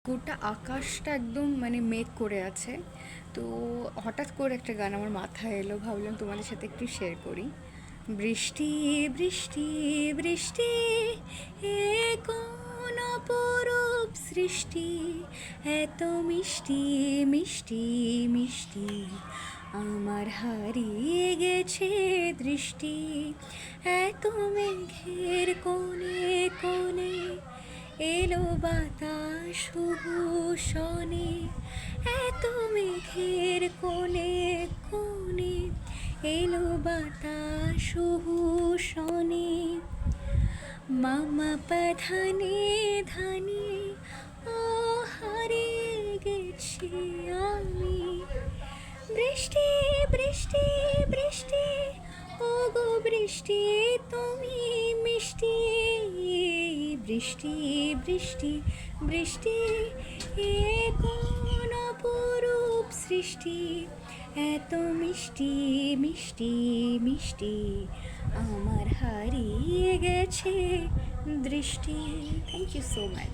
গোটা আকাশটা একদম মানে মেঘ করে আছে। তো হঠাৎ করে একটা গান আমার মাথায় এলো, ভাবলাম তোমাদের সাথে একটু শেয়ার করি। বৃষ্টি বৃষ্টি বৃষ্টি, এ কোন অপরূপ সৃষ্টি, এত মিষ্টি মিষ্টি মিষ্টি, আমার হারিয়ে গেছে দৃষ্টি। এত মেঘের কোণে কোণে এলো বাতাস হুহু শনে, এত মেঘের কোণে কোণে এলো বাতাস হুহু শনে। মামা পাধানে ধানে ও হারিয়ে গেছি আমি। বৃষ্টি বৃষ্টি বৃষ্টি, ও গো বৃষ্টি তুমি মিষ্টি। বৃষ্টি বৃষ্টি বৃষ্টি, এ কোন অপরূপ সৃষ্টি, এত মিষ্টি মিষ্টি মিষ্টি, আমার হারিয়ে গেছে দৃষ্টি। Thank you so much.